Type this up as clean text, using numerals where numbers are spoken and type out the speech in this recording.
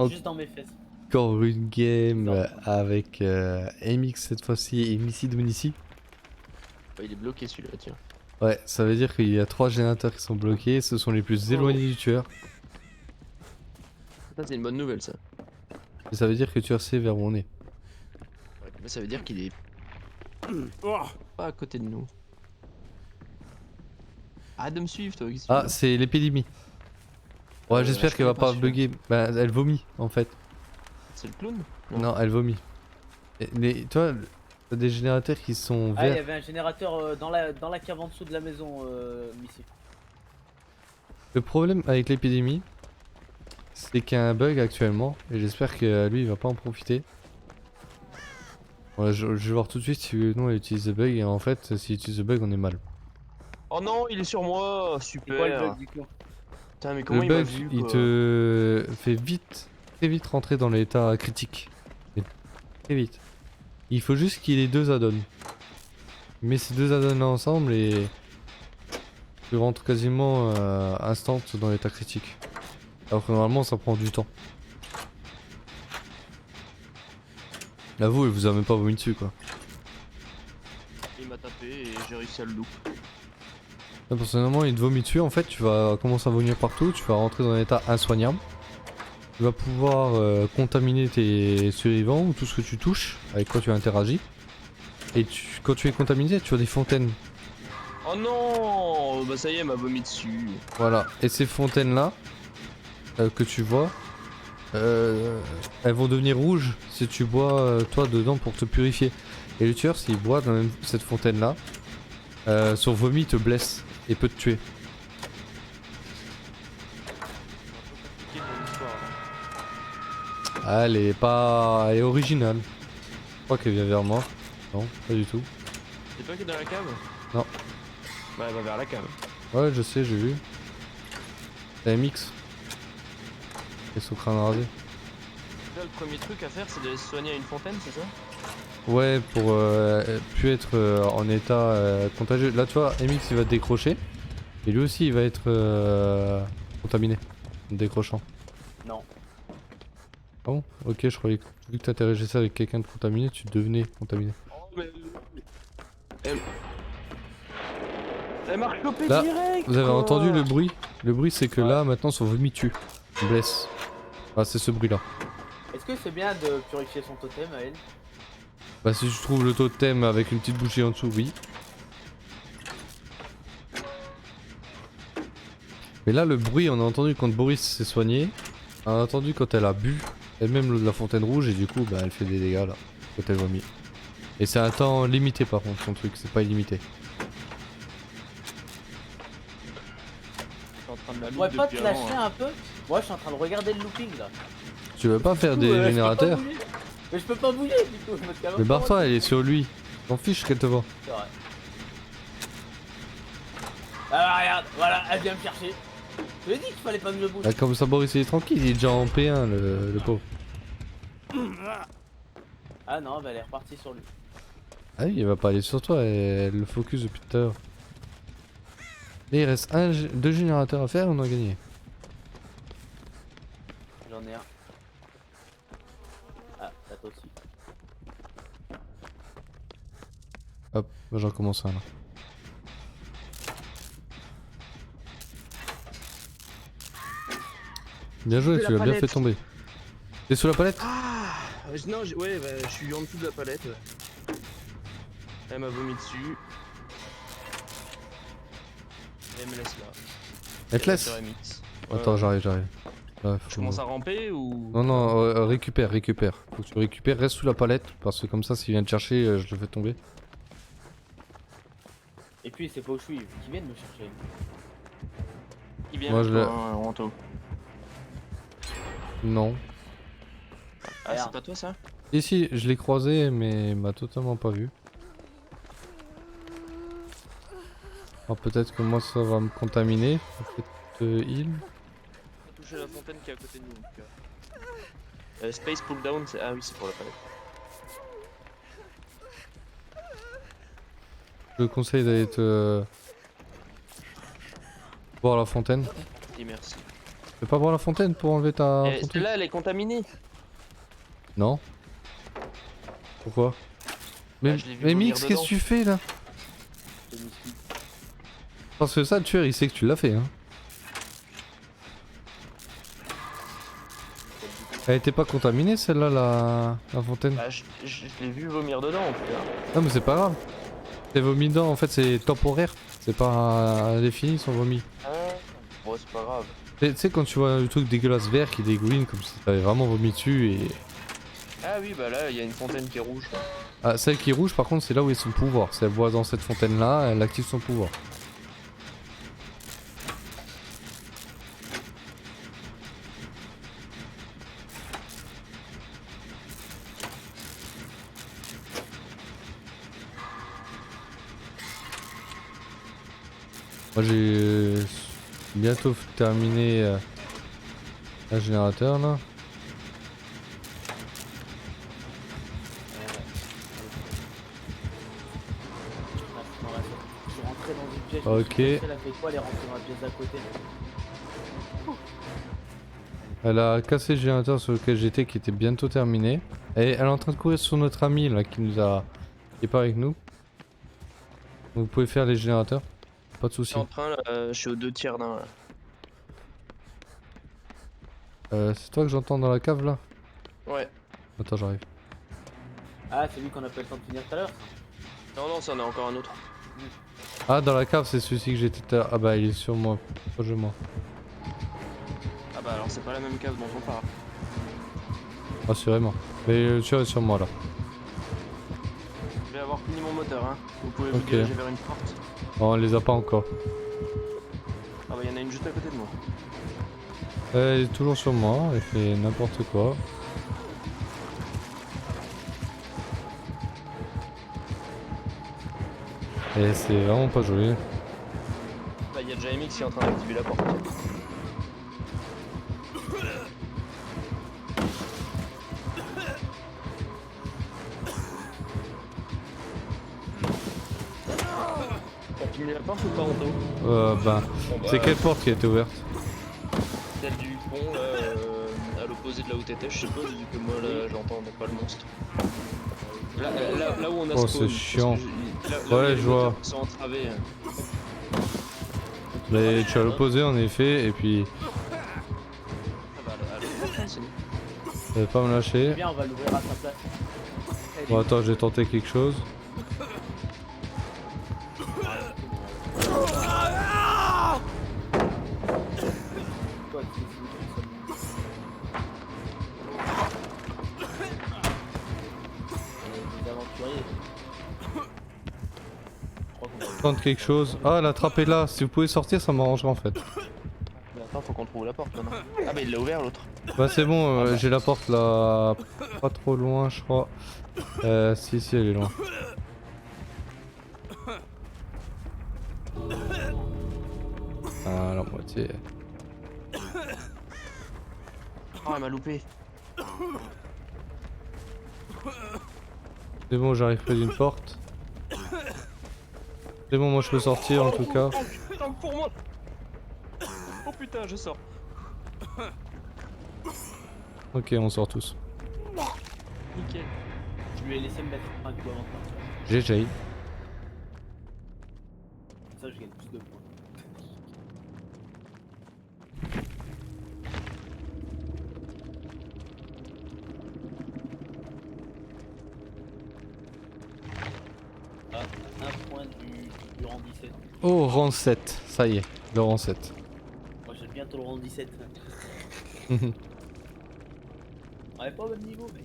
Juste dans mes fesses. Encore une game Non. avec MX cette fois-ci et Missy Dominici. Oh, il est bloqué celui-là, tiens. Ouais, ça veut dire qu'il y a 3 générateurs qui sont bloqués, ce sont les plus éloignés du tueur. Ça, c'est une bonne nouvelle, ça. Et ça veut dire que le tueur sait vers où on est. Ouais, mais ça veut dire qu'il est pas à côté de nous. Arrête de me suivre, toi. qu'est-ce que tu Ah, veux c'est l'épidémie. Ouais, j'espère je qu'elle va connais pas pas bugger. Bah, elle vomit en fait. C'est le clown? Non, elle vomit. Mais toi, t'as des générateurs qui sont Ah, il y verts. avait un générateur dans la cave en dessous de la maison, Missy. Le problème avec l'épidémie, c'est qu'il y a un bug actuellement. Et j'espère que lui, il va pas en profiter. Ouais, je vais voir tout de suite si non elle utilise le bug. Et en fait, s'il utilise le bug, on est mal. Oh non, il est sur moi. C'est quoi le Super. bug du coup? Putain, mais Le comment il m'a bug, vu, il quoi. te fait vite, très vite rentrer dans l'état critique. Et très vite. Il faut juste qu'il ait 2 add-ons. Il met ces 2 add-ons là ensemble et tu rentres quasiment instant dans l'état critique. Alors que normalement ça prend du temps. Là vous, il vous a même pas vomi dessus quoi. Il m'a tapé et j'ai réussi à le loup. Là, personnellement il te vomit dessus, en fait tu vas commencer à vomir partout, tu vas rentrer dans un état insoignable. Tu vas pouvoir contaminer tes survivants ou tout ce que tu touches, avec quoi tu interagis. Et quand tu es contaminé, tu as des fontaines. Oh non. Bah ça y est, elle m'a vomi dessus. Voilà. Et ces fontaines là, que tu vois, elles vont devenir rouges si tu bois toi dedans pour te purifier. Et le tueur, s'il boit dans cette fontaine là, son vomi te blesse et peut te tuer. C'est un peu compliqué ton histoire, hein. Ah, elle est originale. Je crois qu'elle vient vers moi. Non, pas du tout. C'est toi qui es dans la cave? Non. Bah elle va vers la cave. Ouais, je sais, j'ai vu. C'est MX. Et son crâne rasé. Là, le premier truc à faire, c'est de se soigner à une fontaine, c'est ça? Ouais, pour plus être en état contagieux. Là, tu vois, MX il va te décrocher. Et lui aussi, il va être contaminé. En te décrochant. Non. Ah bon? Ok, je croyais que vu que t'interagissais avec quelqu'un de contaminé, tu devenais contaminé. Oh mais... Elle m'a chopé Là, direct. vous avez quoi. entendu le bruit? Le bruit, c'est que Ouais. là, maintenant, son vomi tue. Il blesse. Ah, c'est ce bruit-là. Est-ce que c'est bien de purifier son totem à elle? Bah, si je trouve le totem avec une petite bougie en dessous, oui. Mais là, le bruit, on a entendu quand Boris s'est soigné. On a entendu quand elle a bu elle-même l'eau de la fontaine rouge et du coup, bah, elle fait des dégâts là. Quand elle vomit. Et c'est un temps limité par contre, son truc, c'est pas illimité. Je suis en train de la Tu loupe pourrais pas te depuis avant, lâcher hein. un peu? Moi je suis en train de regarder le looping là. Tu veux pas faire Du des coup, je peux pas générateurs? bouger. Mais je peux pas bouger du coup. Parce qu'avant, Mais barre-toi, elle est sur lui. T'en fiche qu'elle te voit. C'est vrai. Ah regarde, voilà, elle vient me chercher. Je lui ai dit qu'il fallait pas que je bouge. Ah, comme ça, Boris, il est tranquille, il est déjà en P1, le pauvre. Ah non, bah elle est repartie sur lui. Ah oui, il va pas aller sur toi, elle le focus depuis tout à l'heure. Là, il reste 2 générateurs à faire, on a gagné. J'en ai un. Ah, t'as toi aussi. Hop, bah, j'en commence un là. Bien joué, Sous tu la l'as bien fait palette. tomber. T'es sous la palette? Ah non, ouais, bah, je suis en dessous de la palette. Ouais. Elle m'a vomi dessus. Et elle me laisse là. Elle te laisse? Sur MX. Attends, Ouais. j'arrive. Là, Je faut- commence à ramper ou... Non, non, récupère. Faut que tu récupères, reste sous la palette, parce que comme ça, s'il vient te chercher, je le fais tomber. Et puis c'est pas où je suis, qui viennent me chercher. Il vient Moi, avec je toi, l'ai- hein, Ranto. Non. Ah, Merde. c'est pas toi ça? Ici, je l'ai croisé, mais il m'a totalement pas vu. Alors peut-être que moi, ça va me contaminer. Peut-être heal. On a touché la fontaine qui est à côté de nous en tout cas. Space pull down, c'est... Ah oui, c'est pour la palette. Je te conseille d'aller te voir la fontaine. Et merci. peux pas boire la fontaine pour enlever ta Eh, fontaine? celle-là, elle est contaminée. Non. Pourquoi? Mais, je l'ai vu mais vomir Mix, qu'est-ce dedans. que tu fais là? Parce que ça, le tueur, il sait que tu l'as fait, hein. Elle était pas contaminée celle-là, la fontaine? Bah, je l'ai vu vomir dedans en tout cas. Non mais c'est pas grave. C'est vomi dedans, en fait c'est temporaire. C'est pas défini son vomi. Ah, bon, c'est pas grave. Tu sais quand tu vois le truc dégueulasse vert qui dégouline comme si t'avais vraiment vomi dessus et... Ah oui, bah là, il y a une fontaine qui est rouge. Ah, celle qui est rouge par contre c'est là où est son pouvoir. Si elle boit dans cette fontaine là, elle active son pouvoir. Moi j'ai bientôt terminé un générateur là. Je suis rentré dans une pièce. Ok. Elle a fait quoi? Elle est rentrée dans la pièce d'à côté. Elle a cassé le générateur sur lequel j'étais qui était bientôt terminé. Et elle est en train de courir sur notre ami là qui nous a... qui est pas avec nous. Donc vous pouvez faire les générateurs. Pas de Je soucis. suis en train, là, je suis aux 2 tiers d'un. Là. C'est toi que j'entends dans la cave là? Ouais. Attends j'arrive. Ah, c'est lui qu'on a pas eu le temps de finir tout à l'heure. Non, non, ça en a encore un autre. Ah dans la cave c'est celui-ci que j'étais tout à l'heure. Ah bah il est sur moi. Proche de moi. Ah bah alors c'est pas la même cave dont on parle. Assurément. Mais le tueur est sur moi là. Je vais avoir fini mon moteur, hein. Vous pouvez vous Ok. diriger vers une porte. Non on les a pas encore. Ah bah y'en a une juste à côté de moi. Elle est toujours sur moi. Elle fait n'importe quoi. Et c'est vraiment pas joli. Bah y'a déjà MX qui est en train d'activer la porte. T'as fini la porte ou pas, Anto? Bah... Bon, bah, C'est quelle porte qui a été ouverte? Celle du pont, là, à l'opposé de là où t'étais, je suppose, vu que moi là j'entends pas le monstre. Là où on a Oh, spawn, c'est parce que chiant. là où Ouais, il y a les je vois. moteurs qui sont entravés. Mais tu as l'opposé en effet et puis... Ah bah, à l'autre porte, hein, c'est bon. Je vais pas me lâcher. Bien, on va l'ouvrir à sa place. Bon attends, j'ai tenté quelque chose. Quoi, tu fais ce truc seulement. Les aventuriers. Je crois qu'on va... Tente quelque chose. Ah la trappe est là, si vous pouvez sortir ça m'arrangerait en fait. Mais attends, faut qu'on trouve la porte maintenant. Ah bah il l'a ouvert l'autre. Bah c'est bon, j'ai la porte là, pas trop loin je crois. Si elle est loin. Ah la moitié. Oh elle m'a loupé. C'est bon, j'arrive près d'une porte. C'est bon, moi je peux sortir en tout cas. Oh putain pour moi. Oh putain je sors. Ok, on sort tous. Nickel. Je lui ai laissé me mettre un coup avant de partir. GG. Ça, je gagne plus de points. Ah, un point du rang 17. Oh, rang 7, ça y est, le rang 7. Moi, j'ai bientôt le rang 17. On est pas au même niveau, mec.